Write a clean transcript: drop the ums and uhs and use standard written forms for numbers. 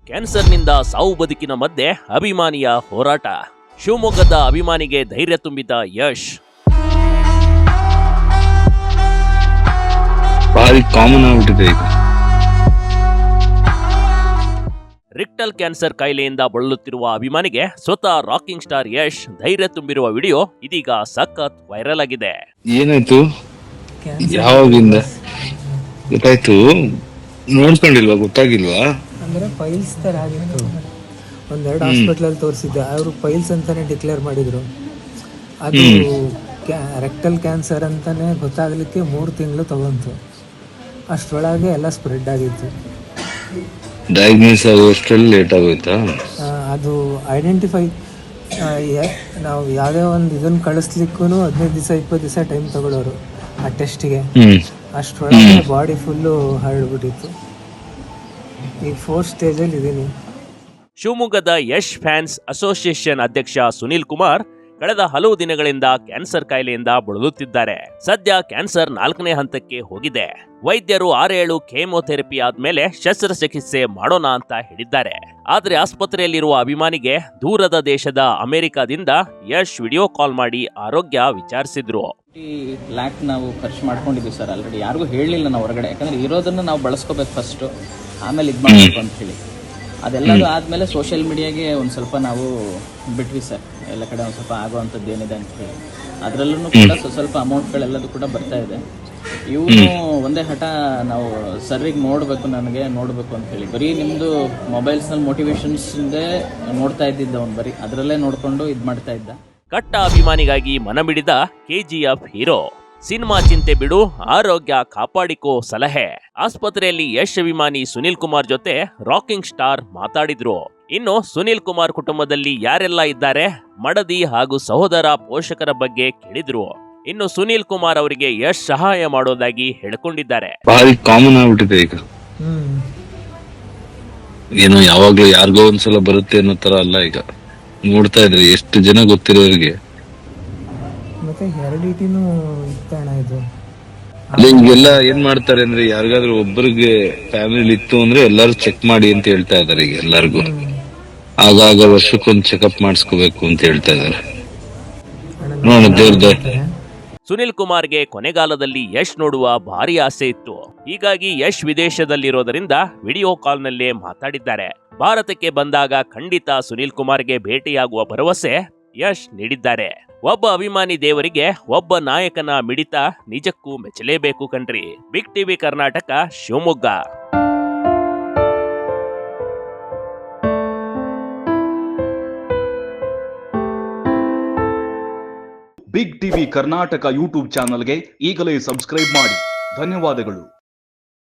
ಕ್ಯಾನ್ಸರ್ನಿಂದ ಸಾವು ಬದುಕಿನ ಮಧ್ಯೆ ಅಭಿಮಾನಿಯ ಹೋರಾಟ. ಶಿವಮೊಗ್ಗದ ಅಭಿಮಾನಿಗೆ ಧೈರ್ಯ ತುಂಬಿದ ಯಶ್. ಭಾರಿ ಕಾಮನ್ ಆಗ್ಬಿಟ್ಟಿದೆ ಈಗ. ರಿಕ್ಟಲ್ ಕ್ಯಾನ್ಸರ್ ಕಾಯಿಲೆಯಿಂದ ಬಳಲುತ್ತಿರುವ ಅಭಿಮಾನಿಗೆ ಸ್ವತಃ ರಾಕಿಂಗ್ ಸ್ಟಾರ್ ಯಶ್ ಧೈರ್ಯ ತುಂಬಿರುವ ವಿಡಿಯೋ ಇದೀಗ ಸಖತ್ ವೈರಲ್ ಆಗಿದೆ. ಏನಾಯ್ತು? ಯಾವಾಗಿಂದ ಗೊತ್ತಾಯ್ತು? ನೋಡ್ಕೊಂಡಿಲ್ವಾ? ಗೊತ್ತಾಗಿಲ್ವಾ? ಅಂದರೆ ಪೈಲ್ಸ್ ಥರ ಆಗಿತ್ತು. ಒಂದೆರಡು ಹಾಸ್ಪಿಟ್ಲಲ್ಲಿ ತೋರಿಸಿದ್ದೆ, ಅವರು ಪೈಲ್ಸ್ ಅಂತಾನೆ ಡಿಕ್ಲೇರ್ ಮಾಡಿದರು. ಅದು ರೆಕ್ಟಲ್ ಕ್ಯಾನ್ಸರ್ ಅಂತಾನೆ ಗೊತ್ತಾಗಲಿಕ್ಕೆ 3 ತಿಂಗಳು ತಗೊಂತು. ಅಷ್ಟರೊಳಗೆ ಎಲ್ಲ ಸ್ಪ್ರೆಡ್ ಆಗಿತ್ತು. ಡಯಾಗ್ನೋಸ್ ಆಗೋಷ್ಟರಲ್ಲಿ ಲೇಟ್ ಆಗೋಯ್ತಾ? ಅದು ಐಡೆಂಟಿಫೈ ನಾವು ಯಾವುದೇ ಒಂದು ಇದನ್ನು ಕಳಿಸ್ಲಿಕ್ಕೂ 15 ದಿವಸ 20 ದಿವಸ ಟೈಮ್ ತಗೊಳ್ಳೋರು ಆ ಟೆಸ್ಟಿಗೆ. ಅಷ್ಟರೊಳಗೆ ಬಾಡಿ ಫುಲ್ಲು ಹರಡ್ಬಿಟ್ಟಿತ್ತು. ಈಗ 4th ಸ್ಟೇಜಲ್ಲಿ ಇದ್ದೀನಿ. ಶಿವಮೊಗ್ಗದ ಯಶ್ ಫ್ಯಾನ್ಸ್ ಅಸೋಸಿಯೇಷನ್ ಅಧ್ಯಕ್ಷ ಸುನೀಲ್ ಕುಮಾರ್ ಕಳೆದ ಹಲವು ದಿನಗಳಿಂದ ಕ್ಯಾನ್ಸರ್ ಕಾಯಿಲೆಯಿಂದ ಬಳಲುತ್ತಿದ್ದಾರೆ. ಸದ್ಯ ಕ್ಯಾನ್ಸರ್ 4ನೇ ಹಂತಕ್ಕೆ ಹೋಗಿದೆ. ವೈದ್ಯರು 6-7 ಕೆಮೊಥೆರಪಿ ಆದ್ಮೇಲೆ ಶಸ್ತ್ರಚಿಕಿತ್ಸೆ ಮಾಡೋಣ ಅಂತ ಹೇಳಿದ್ದಾರೆ. ಆದ್ರೆ ಆಸ್ಪತ್ರೆಯಲ್ಲಿರುವ ಅಭಿಮಾನಿಗೆ ದೂರದ ದೇಶದ ಅಮೆರಿಕಾದಿಂದ ಯಶ್ ವಿಡಿಯೋ ಕಾಲ್ ಮಾಡಿ ಆರೋಗ್ಯ ವಿಚಾರಿಸಿದ್ರು. ಲ್ಯಾಕ್ ನಾವು ಖರ್ಚು ಮಾಡ್ಕೊಂಡಿದ್ವಿ ಸರ್. ಆಲ್ರೆಡಿ ಯಾರಿಗೂ ಹೇಳಲಿಲ್ಲ ನಾವು ಹೊರಗಡೆ, ಯಾಕಂದ್ರೆ ಇರೋದನ್ನು ನಾವು ಬಳಸ್ಕೋಬೇಕು ಫಸ್ಟ್, ಆಮೇಲೆ ಇದು ಮಾಡಬೇಕು ಅಂತ ಹೇಳಿ. ಅದೆಲ್ಲದು ಆದಮೇಲೆ ಸೋಷಿಯಲ್ ಮೀಡಿಯಾಗೆ ಒಂದು ಸ್ವಲ್ಪ ನಾವು ಬಿಟ್ವಿ ಸರ್. ಎಲ್ಲ ಕಡೆ ಒಂದು ಸ್ವಲ್ಪ ಆಗೋವಂಥದ್ದು ಏನಿದೆ ಅಂತ ಹೇಳಿ ಅದರಲ್ಲೂ ಕೂಡ ಸ್ವಲ್ಪ ಅಮೌಂಟ್ಗಳೆಲ್ಲದು ಕೂಡ ಬರ್ತಾ ಇದೆ. ಇವನು ಒಂದೇ ಹಠ, ನಾವು ಸರ್ರಿಗೆ ನನಗೆ ನೋಡಬೇಕು ಅಂತ ಹೇಳಿ ಬರೀ ನಿಮ್ಮದು ಮೊಬೈಲ್ಸ್ನಲ್ಲಿ ಮೋಟಿವೇಶನ್ಸ್ದೇ ನೋಡ್ತಾ ಇದ್ದಿದ್ದ ಅವ್ನು, ಬರೀ ಅದರಲ್ಲೇ ನೋಡಿಕೊಂಡು ಇದು ಮಾಡ್ತಾ ಇದ್ದ. ಕಟ್ಟ ಅಭಿಮಾನಿಗಾಗಿ ಮನಮಿಡಿದ KGF ಹೀರೋ. ಸಿನಿಮಾ ಚಿಂತೆ ಬಿಡು, ಆರೋಗ್ಯ ಕಾಪಾಡಿಕೋ ಸಲಹೆ. ಆಸ್ಪತ್ರೆಯಲ್ಲಿ ಯಶ್ ಅಭಿಮಾನಿ ಸುನೀಲ್ ಕುಮಾರ್ ಜೊತೆ ರಾಕಿಂಗ್ ಸ್ಟಾರ್ ಮಾತಾಡಿದ್ರು. ಇನ್ನು ಸುನೀಲ್ ಕುಮಾರ್ ಕುಟುಂಬದಲ್ಲಿ ಯಾರೆಲ್ಲ ಇದ್ದಾರೆ, ಮಡದಿ ಹಾಗೂ ಸಹೋದರ ಪೋಷಕರ ಬಗ್ಗೆ ಕೇಳಿದ್ರು. ಇನ್ನು ಸುನೀಲ್ ಕುಮಾರ್ ಅವರಿಗೆ ಯಶ್ ಸಹಾಯ ಮಾಡೋದಾಗಿ ಹೇಳ್ಕೊಂಡಿದ್ದಾರೆ. ಭಾರಿ ಕಾಮನ್ ಆಗ್ಬಿಟ್ಟಿದೆ ಈಗ. ಏನೋ ಯಾವಾಗ್ಲೂ ಯಾರಿಗೋ ಒಂದ್ಸಲ ಬರುತ್ತೆ ಅನ್ನೋ ತರ ಅಲ್ಲ ಈಗ. ನೋಡ್ತಾ ಇದ್ರೆ ಎಷ್ಟು ಜನ ಗೊತ್ತಿರೋರಿಗೆ ಮತ್ತೆ ಹೆರಿಡಿಟಿನೂ ಇತ್ತಣ್ಣ ಇದು. ಅಲ್ಲ ಈಗೆಲ್ಲ ಏನ್ ಮಾಡ್ತಾರೆ ಅಂದ್ರೆ, ಯಾರಿಗಾದ್ರೂ ಒಬ್ಬರಿಗೆ ಫ್ಯಾಮಿಲಿ ಇತ್ತು ಅಂದ್ರೆ ಎಲ್ಲಾರು ಚೆಕ್ ಮಾಡಿ ಅಂತ ಹೇಳ್ತಾ ಇದಾರೆ ಈಗ ಎಲ್ಲಾರ್ಗು. ಆಗಾಗ ವರ್ಷಕ್ಕೊಂದು ಚೆಕಪ್ ಮಾಡಿಸ್ಕೋಬೇಕು ಅಂತ ಹೇಳ್ತಾ ಇದಾರೆ. ಸುನಿಲ್ ಕುಮಾರ್ಗೆ ಕೊನೆಗಾಲದಲ್ಲಿ ಯಶ್ ನೋಡುವ ಭಾರಿ ಆಸೆ ಇತ್ತು. ಹೀಗಾಗಿ ಯಶ್ ವಿದೇಶದಲ್ಲಿರೋದರಿಂದ ವಿಡಿಯೋ ಕಾಲ್ನಲ್ಲೇ ಮಾತಾಡಿದ್ದಾರೆ. ಭಾರತಕ್ಕೆ ಬಂದಾಗ ಖಂಡಿತ ಸುನಿಲ್ ಕುಮಾರ್ಗೆ ಭೇಟಿಯಾಗುವ ಭರವಸೆ ಯಶ್ ನೀಡಿದ್ದಾರೆ. ಒಬ್ಬ ಅಭಿಮಾನಿ ದೇವರಿಗೆ ಒಬ್ಬ ನಾಯಕನ ಮಿಡಿತ ನಿಜಕ್ಕೂ ಮೆಚ್ಚಲೇಬೇಕು ಕಣ್ರಿ. Big TV Karnataka, Shivamogga. Big TV Karnataka YouTube ಚಾನಲ್ಗೆ ಈಗಲೇ ಸಬ್ಸ್ಕ್ರೈಬ್ ಮಾಡಿ. ಧನ್ಯವಾದಗಳು.